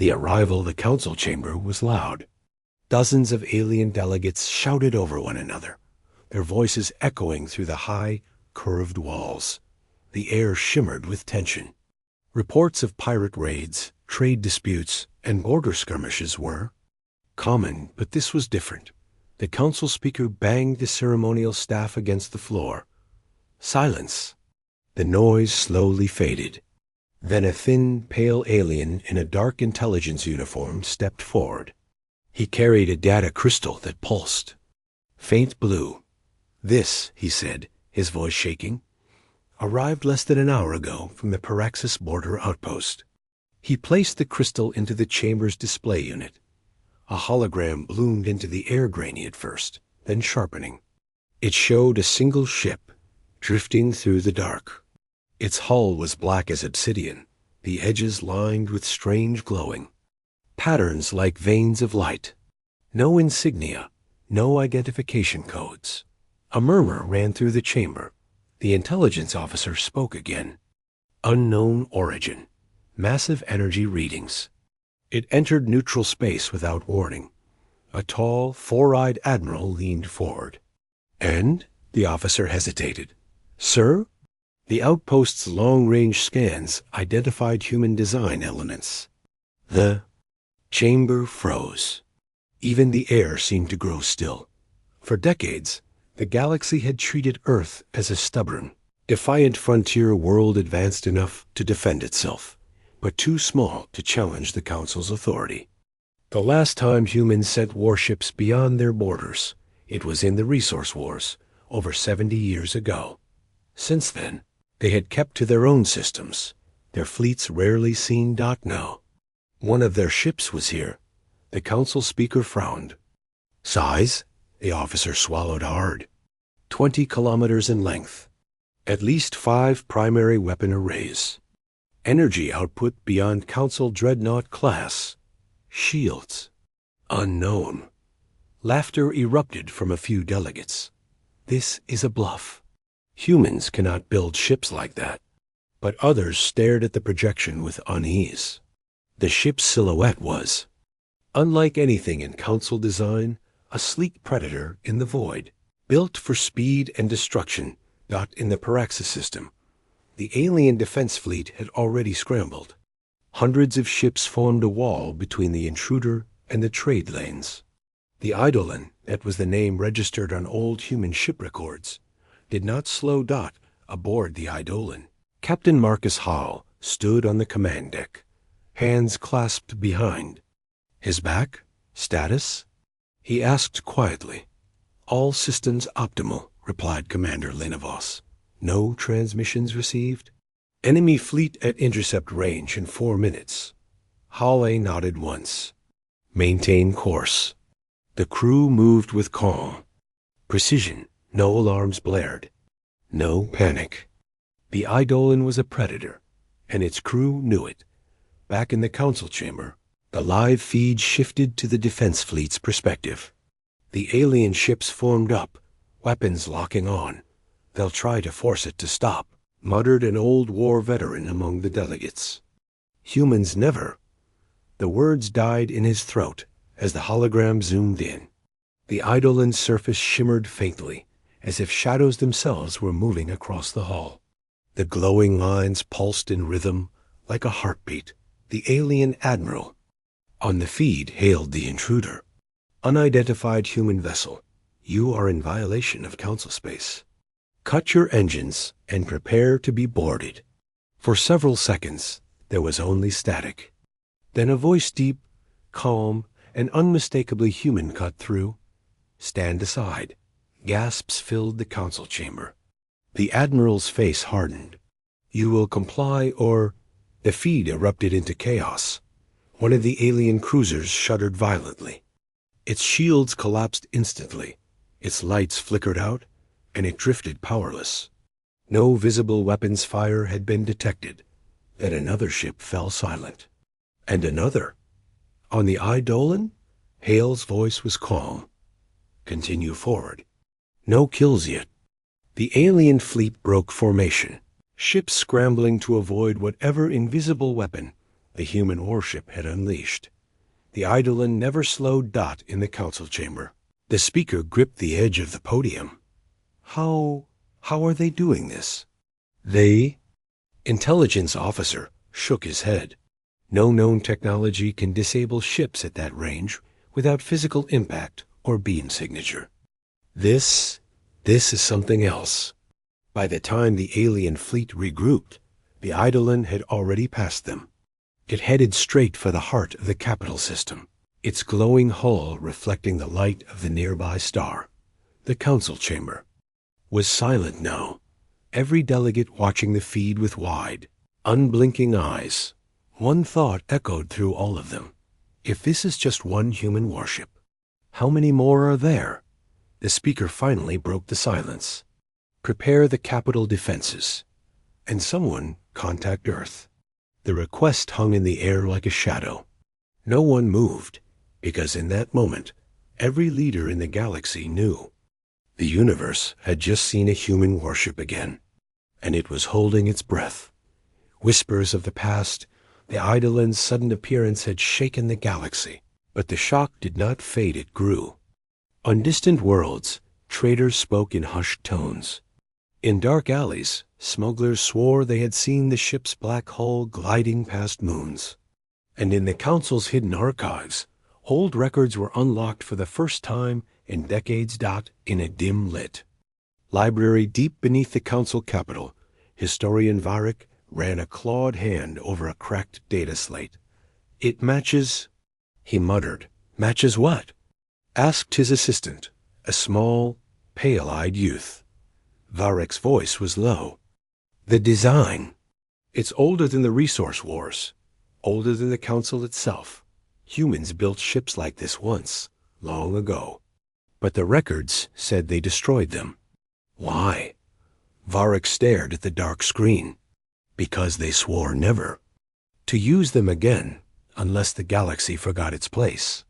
The arrival of the council chamber was loud. Dozens of alien delegates shouted over one another, their voices echoing through the high, curved walls. The air shimmered with tension. Reports of pirate raids, trade disputes, and border skirmishes were common, but this was different. The council speaker banged the ceremonial staff against the floor. Silence. The noise slowly faded. Then a thin, pale alien in a dark intelligence uniform stepped forward. He carried a data crystal that pulsed. Faint blue. "This," he said, his voice shaking, "arrived less than an hour ago from the Paraxis border outpost." He placed the crystal into the chamber's display unit. A hologram bloomed into the air granny first, then sharpening. It showed a single ship, drifting through the dark. Its hull was black as obsidian, the edges lined with strange glowing patterns like veins of light. No insignia, no identification codes. A murmur ran through the chamber. The intelligence officer spoke again. Unknown origin. Massive energy readings. It entered neutral space without warning. A tall, four-eyed admiral leaned forward. "And?" The officer hesitated. "Sir?" The outpost's long-range scans identified human design elements. The chamber froze. Even the air seemed to grow still. For decades, the galaxy had treated Earth as a stubborn, defiant frontier world advanced enough to defend itself, but too small to challenge the Council's authority. The last time humans sent warships beyond their borders, it was in the Resource Wars, over 70 years ago. Since then, they had kept to their own systems, their fleets rarely seen. No. One of their ships was here. The council speaker frowned. "Size?" The officer swallowed hard. 20 kilometers in length. At least 5 primary weapon arrays. Energy output beyond Council Dreadnought class. Shields. Unknown. Laughter erupted from a few delegates. "This is a bluff. Humans cannot build ships like that." But others stared at the projection with unease. The ship's silhouette was, unlike anything in Council design, a sleek predator in the void, built for speed and destruction, not in the Paraxis system. The alien defense fleet had already scrambled. Hundreds of ships formed a wall between the intruder and the trade lanes. The Eidolon, that was the name registered on old human ship records, did not slow dot aboard the Eidolon. Captain Marcus Hall stood on the command deck, hands clasped behind. His back? Status? He asked quietly. "All systems optimal," replied Commander Linavos. "No transmissions received. Enemy fleet at intercept range in 4 minutes." Hale nodded once. "Maintain course." The crew moved with calm. Precision. No alarms blared. No panic. The Eidolon was a predator, and its crew knew it. Back in the council chamber, the live feed shifted to the defense fleet's perspective. The alien ships formed up, weapons locking on. "They'll try to force it to stop," muttered an old war veteran among the delegates. "Humans never." The words died in his throat as the hologram zoomed in. The Eidolon's surface shimmered faintly, as if shadows themselves were moving across the hull. The glowing lines pulsed in rhythm, like a heartbeat. The alien admiral on the feed hailed the intruder. "Unidentified human vessel. You are in violation of council space. Cut your engines and prepare to be boarded." For several seconds, there was only static. Then a voice deep, calm, and unmistakably human cut through. "Stand aside." Gasps filled the council chamber. The admiral's face hardened. "You will comply or—" The feed erupted into chaos. One of the alien cruisers shuddered violently. Its shields collapsed instantly. Its lights flickered out, and it drifted powerless. No visible weapons fire had been detected. Then another ship fell silent. And another. On the Eidolon, Hale's voice was calm. "Continue forward. No kills yet." The alien fleet broke formation, ships scrambling to avoid whatever invisible weapon the human warship had unleashed. The Eidolon never slowed dot in the council chamber. The speaker gripped the edge of the podium. How are they doing this? They? Intelligence officer shook his head. No known technology can disable ships at that range without physical impact or beam signature. This is something else. By the time the alien fleet regrouped, the Eidolon had already passed them. It headed straight for the heart of the capital system, its glowing hull reflecting the light of the nearby star. The council chamber was silent now, every delegate watching the feed with wide, unblinking eyes. One thought echoed through all of them. If this is just one human warship, how many more are there? The speaker finally broke the silence. Prepare the capital defenses, and someone contact Earth. The request hung in the air like a shadow. No one moved, because in that moment, every leader in the galaxy knew. The universe had just seen a human warship again, and it was holding its breath. Whispers of the past, the Eidolon's sudden appearance had shaken the galaxy, but the shock did not fade, it grew. On distant worlds, traders spoke in hushed tones. In dark alleys, smugglers swore they had seen the ship's black hull gliding past moons. And in the council's hidden archives, old records were unlocked for the first time in decades. In a dim lit library deep beneath the council capitol, historian Varric ran a clawed hand over a cracked data slate. It matches, he muttered. Matches what? Asked his assistant, a small, pale-eyed youth. Varric's voice was low. The design. It's older than the resource wars, older than the council itself. Humans built ships like this once, long ago. But the records said they destroyed them. Why? Varric stared at the dark screen. Because they swore never to use them again unless the galaxy forgot its place.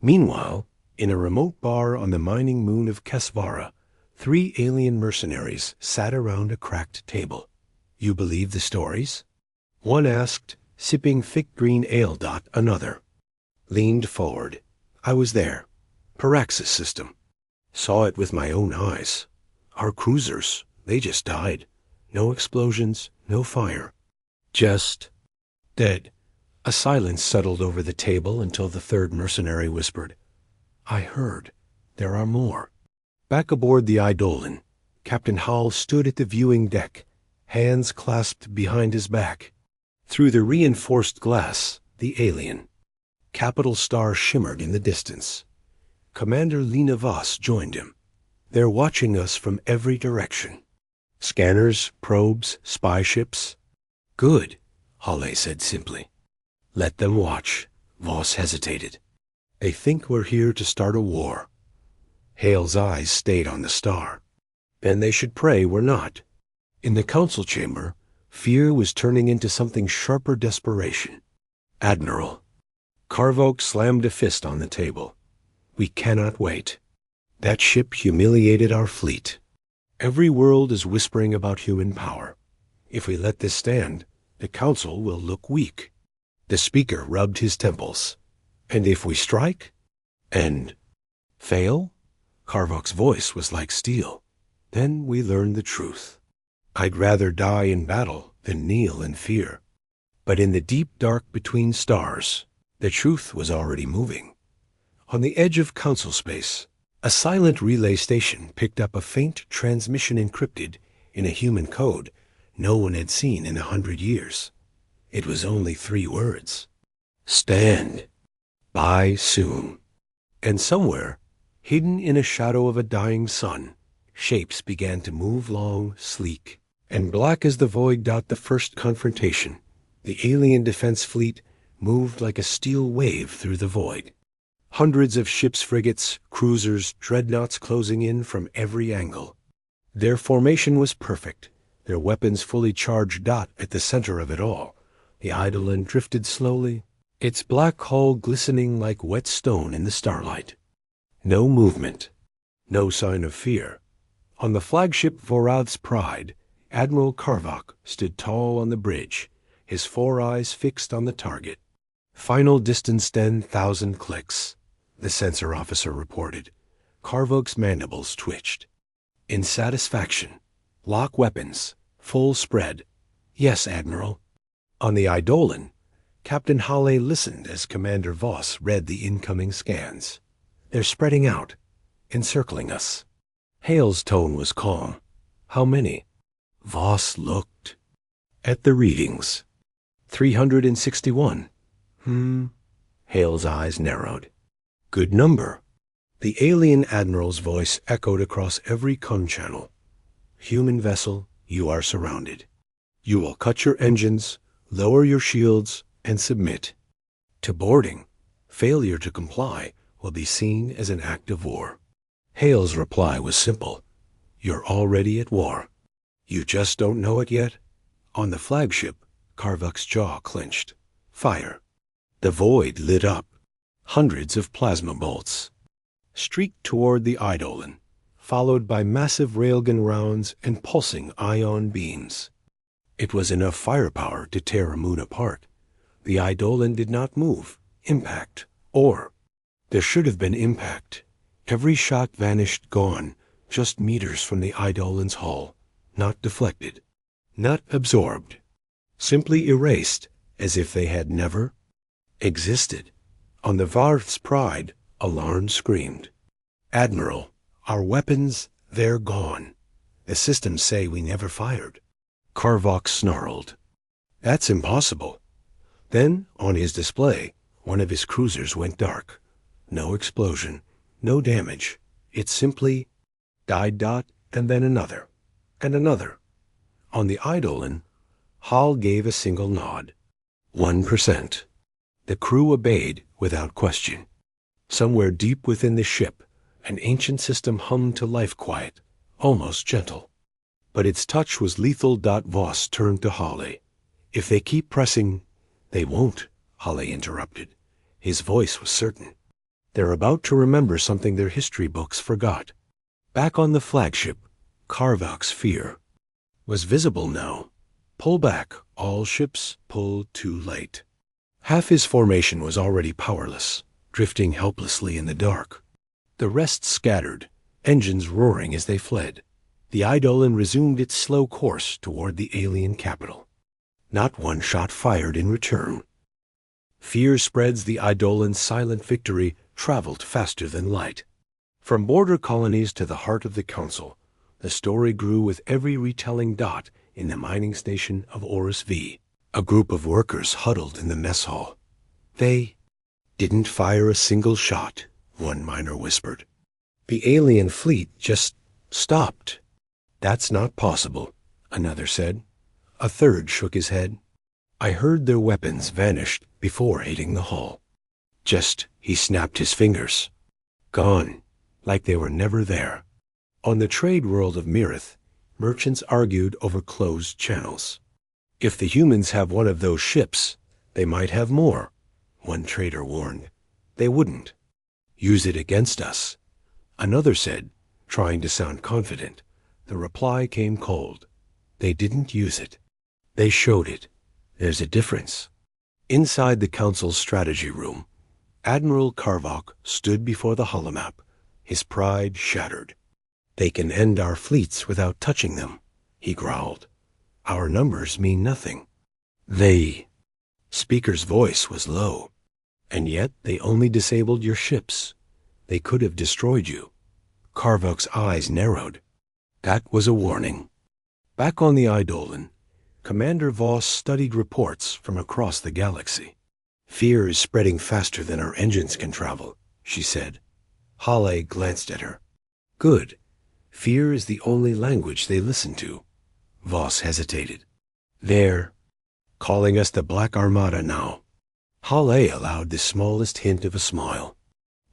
Meanwhile, in a remote bar on the mining moon of Kesvara, 3 alien mercenaries sat around a cracked table. You believe the stories? One asked, sipping thick green ale. Another leaned forward. I was there. Paraxis system. Saw it with my own eyes. Our cruisers, they just died. No explosions, no fire. Just dead. A silence settled over the table until the third mercenary whispered, I heard. There are more. Back aboard the Eidolon, Captain Hall stood at the viewing deck, hands clasped behind his back. Through the reinforced glass, the alien. Capital Star shimmered in the distance. Commander Lena Voss joined him. They're watching us from every direction. Scanners, probes, spy ships. Good, Halle said simply. Let them watch. Voss hesitated. They think we're here to start a war. Hale's eyes stayed on the star. Then they should pray we're not. In the council chamber, fear was turning into something sharper desperation. Admiral. Carvok slammed a fist on the table. We cannot wait. That ship humiliated our fleet. Every world is whispering about human power. If we let this stand, the council will look weak. The speaker rubbed his temples. And if we strike? And fail? Carvok's voice was like steel. Then we learn the truth. I'd rather die in battle than kneel in fear. But in the deep dark between stars, the truth was already moving. On the edge of council space, a silent relay station picked up a faint transmission encrypted in a human code no one had seen in 100 years. It was only 3 words. Stand. By soon. And somewhere, hidden in a shadow of a dying sun, shapes began to move long, sleek, and black as the void. The first confrontation, the alien defense fleet moved like a steel wave through the void. Hundreds of ships, frigates, cruisers, dreadnoughts closing in from every angle. Their formation was perfect, their weapons fully charged. At the center of it all, the Eidolon drifted slowly, its black hull glistening like wet stone in the starlight. No movement, no sign of fear. On the flagship Vorath's Pride, Admiral Carvok stood tall on the bridge, his 4 eyes fixed on the target. Final distance 10,000 clicks, the sensor officer reported. Karvok's mandibles twitched. In satisfaction. Lock weapons. Full spread. Yes, Admiral. On the Eidolon, Captain Halle listened as Commander Voss read the incoming scans. They're spreading out, encircling us. Hale's tone was calm. How many? Voss looked at the readings. 361. Hale's eyes narrowed. Good number. The alien admiral's voice echoed across every con channel. Human vessel, you are surrounded. You will cut your engines, lower your shields, and submit. To boarding, failure to comply will be seen as an act of war. Hale's reply was simple. You're already at war. You just don't know it yet? On the flagship, Karvok's jaw clenched. Fire. The void lit up. Hundreds of plasma bolts streaked toward the Eidolon, followed by massive railgun rounds and pulsing ion beams. It was enough firepower to tear a moon apart. The Eidolon did not move, impact, or there should have been impact. Every shot vanished gone, just meters from the Eidolon's hull, not deflected, not absorbed, simply erased as if they had never existed. On the Varth's Pride, alarm screamed. Admiral, our weapons, they're gone. The systems say we never fired. Karvok snarled. That's impossible. Then, on his display, one of his cruisers went dark. No explosion, no damage. It simply died and then another, and another. On the Eidolon, Hall gave a single nod. 1%. The crew obeyed without question. Somewhere deep within the ship, an ancient system hummed to life quiet, almost gentle. But its touch was lethal. Voss turned to Halle. If they keep pressing, they won't, Halle interrupted. His voice was certain. They're about to remember something their history books forgot. Back on the flagship, Karvok's fear was visible now. Pull back, all ships, pull too late. Half his formation was already powerless, drifting helplessly in the dark. The rest scattered, engines roaring as they fled. The Eidolon resumed its slow course toward the alien capital. Not one shot fired in return. Fear spreads. The Eidolon's silent victory traveled faster than light. From border colonies to the heart of the Council, the story grew with every retelling. In the mining station of Oris V, a group of workers huddled in the mess hall. They didn't fire a single shot, one miner whispered. The alien fleet just stopped. That's not possible, another said. A third shook his head. I heard their weapons vanished before hitting the hull. He snapped his fingers. Gone, like they were never there. On the trade world of Mirith, merchants argued over closed channels. If the humans have one of those ships, they might have more, one trader warned. They wouldn't use it against us, another said, trying to sound confident. The reply came cold. They didn't use it. They showed it. There's a difference. Inside the Council's strategy room, Admiral Karvok stood before the holomap, his pride shattered. They can end our fleets without touching them, he growled. Our numbers mean nothing. Speaker's voice was low. And yet they only disabled your ships. They could have destroyed you. Karvok's eyes narrowed. That was a warning. Back on the Eidolon, Commander Voss studied reports from across the galaxy. Fear is spreading faster than our engines can travel, she said. Halle glanced at her. Good. Fear is the only language they listen to. Voss hesitated. They're calling us the Black Armada now. Halle allowed the smallest hint of a smile.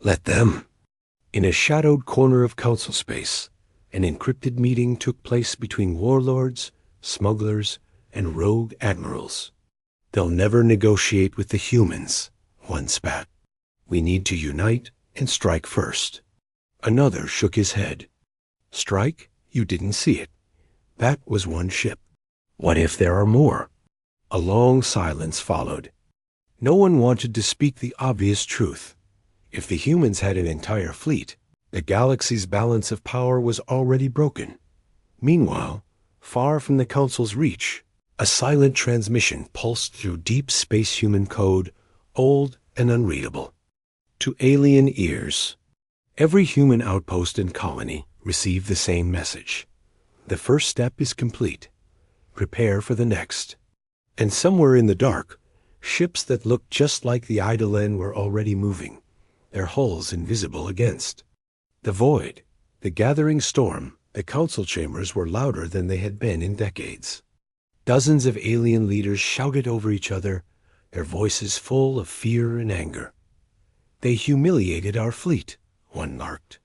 Let them. In a shadowed corner of council space, an encrypted meeting took place between warlords, smugglers, and rogue admirals. They'll never negotiate with the humans, one spat. We need to unite and strike first. Another shook his head. Strike? You didn't see it. That was one ship. What if there are more? A long silence followed. No one wanted to speak the obvious truth. If the humans had an entire fleet, the galaxy's balance of power was already broken. Meanwhile, far from the Council's reach, a silent transmission pulsed through deep space human code, old and unreadable. To alien ears, every human outpost and colony received the same message. The first step is complete. Prepare for the next. And somewhere in the dark, ships that looked just like the Eidolon were already moving, their hulls invisible against the void. The gathering storm, the council chambers were louder than they had been in decades. Dozens of alien leaders shouted over each other, their voices full of fear and anger. They humiliated our fleet, one larked.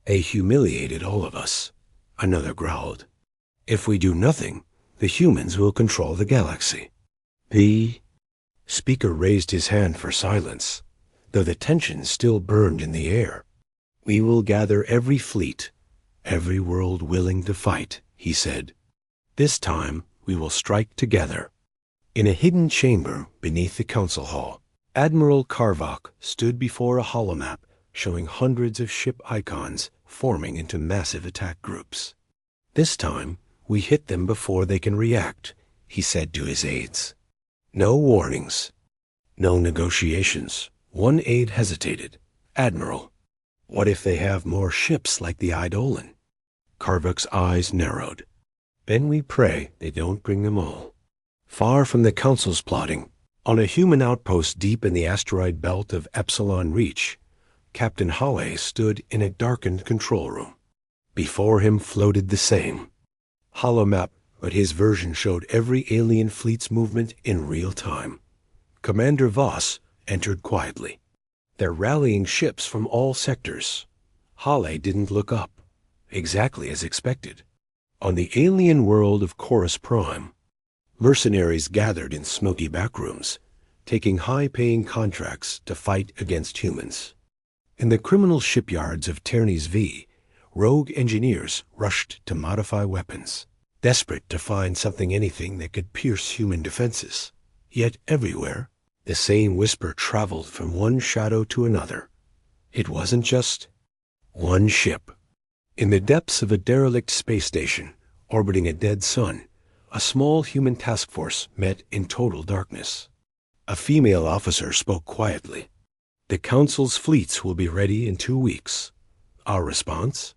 They humiliated all of us, another growled. If we do nothing, the humans will control the galaxy. The speaker raised his hand for silence, though the tension still burned in the air. We will gather every fleet, every world willing to fight, he said. This time we will strike together. In a hidden chamber beneath the council hall, Admiral Karvok stood before a holomap showing hundreds of ship icons forming into massive attack groups. This time, we hit them before they can react, he said to his aides. No warnings. No negotiations. One aide hesitated. Admiral, what if they have more ships like the Eidolon? Karvok's eyes narrowed. Then we pray they don't bring them all. Far from the Council's plotting, on a human outpost deep in the asteroid belt of Epsilon Reach, Captain Hale stood in a darkened control room. Before him floated the same holomap, but his version showed every alien fleet's movement in real time. Commander Voss entered quietly. They're rallying ships from all sectors. Hale didn't look up, exactly as expected. On the alien world of Chorus Prime, mercenaries gathered in smoky backrooms, taking high-paying contracts to fight against humans. In the criminal shipyards of Ternes V, rogue engineers rushed to modify weapons, desperate to find anything that could pierce human defenses. Yet everywhere, the same whisper traveled from one shadow to another. It wasn't just one ship. In the depths of a derelict space station, orbiting a dead sun, a small human task force met in total darkness. A female officer spoke quietly. The Council's fleets will be ready in 2 weeks. Our response?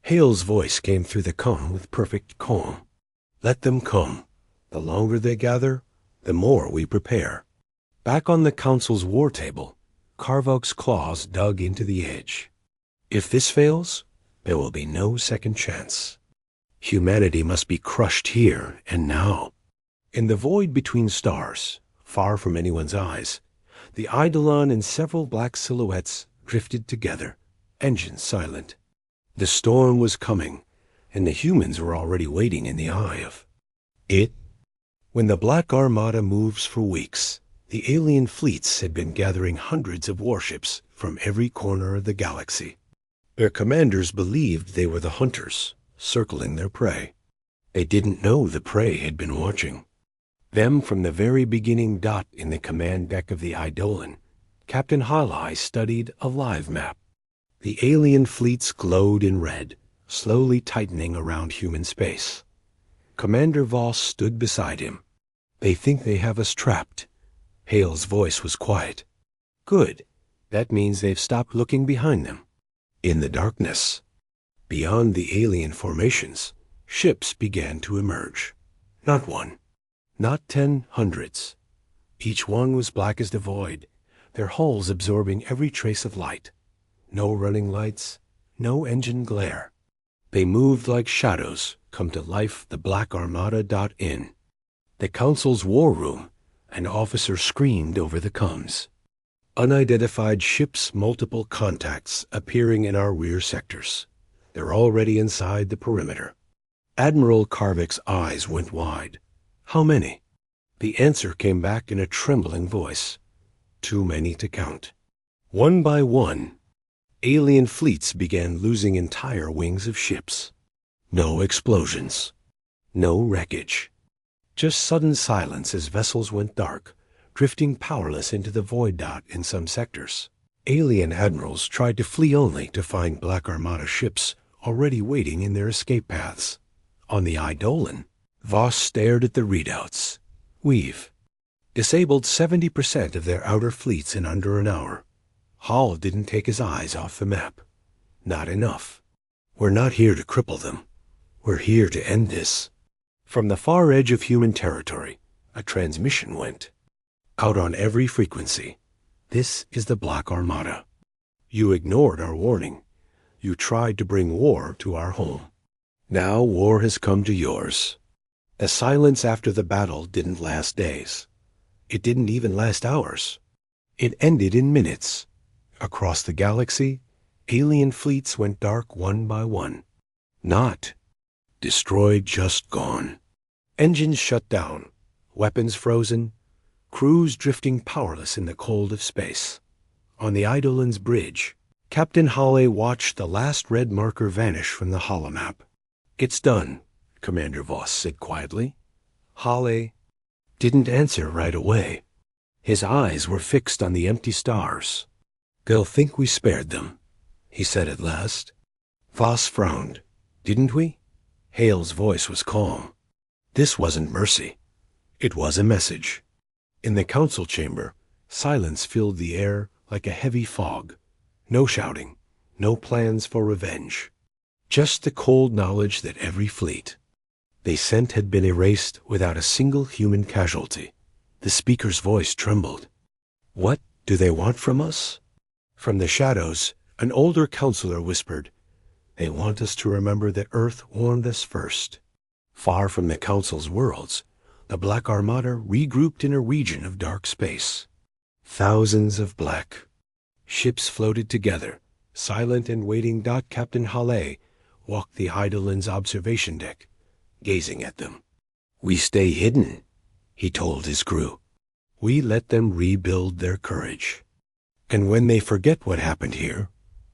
Hale's voice came through the com with perfect calm. Let them come. The longer they gather, the more we prepare. Back on the Council's war table, Karvok's claws dug into the edge. If this fails, there will be no second chance. Humanity must be crushed here and now. In the void between stars, far from anyone's eyes, the Eidolon and several black silhouettes drifted together, engines silent. The storm was coming, and the humans were already waiting in the eye of it. When the Black Armada moves for weeks, the alien fleets had been gathering hundreds of warships from every corner of the galaxy. Their commanders believed they were the hunters, circling their prey. They didn't know the prey had been watching them from the very beginning. In the command deck of the Eidolon, Captain Hale studied a live map. The alien fleets glowed in red, slowly tightening around human space. Commander Voss stood beside him. They think they have us trapped. Hale's voice was quiet. Good. That means they've stopped looking behind them. In the darkness, beyond the alien formations, ships began to emerge. Not one, not 10, hundreds. Each one was black as the void, their hulls absorbing every trace of light. No running lights, no engine glare. They moved like shadows come to life. The Black Armada. In the Council's war room, an officer screamed over the comms. Unidentified ships, multiple contacts appearing in our rear sectors. They're already inside the perimeter. Admiral Karvok's eyes went wide. How many? The answer came back in a trembling voice. Too many to count. One by one, alien fleets began losing entire wings of ships. No explosions. No wreckage. Just sudden silence as vessels went dark, drifting powerless into the void dot in some sectors. Alien admirals tried to flee only to find Black Armada ships already waiting in their escape paths. On the Eidolon, Voss stared at the readouts. We've disabled 70% of their outer fleets in under an hour. Hall didn't take his eyes off the map. Not enough. We're not here to cripple them. We're here to end this. From the far edge of human territory, a transmission went. Out on every frequency. This is the Black Armada. You ignored our warning. You tried to bring war to our home. Now war has come to yours. The silence after the battle didn't last days. It didn't even last hours. It ended in minutes. Across the galaxy, alien fleets went dark one by one. Not destroyed, just gone. Engines shut down, weapons frozen, crews drifting powerless in the cold of space. On the Eidolon's bridge, Captain Hale watched the last red marker vanish from the holomap. "It's done," Commander Voss said quietly. Hale didn't answer right away. His eyes were fixed on the empty stars. "They'll think we spared them," he said at last. Voss frowned. "Didn't we?" Hale's voice was calm. This wasn't mercy. It was a message. In the council chamber, silence filled the air like a heavy fog. No shouting, no plans for revenge. Just the cold knowledge that every fleet they sent had been erased without a single human casualty. The speaker's voice trembled. "What do they want from us?" From the shadows, an older counselor whispered, "They want us to remember that Earth warned us first." Far from the Council's worlds, the Black Armada regrouped in a region of dark space. Thousands of black ships floated together, silent and waiting. Captain Hale walked the Eidolon's observation deck, gazing at them. "We stay hidden," he told his crew. "We let them rebuild their courage. And when they forget what happened here,"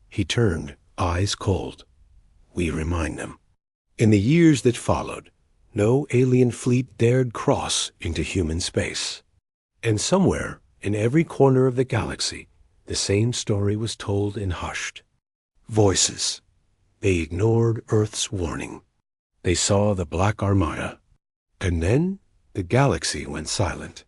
he turned, eyes cold, "we remind them." In the years that followed, no alien fleet dared cross into human space. And somewhere, in every corner of the galaxy, the same story was told in hushed voices. They ignored Earth's warning. They saw the Black Armada. And then the galaxy went silent.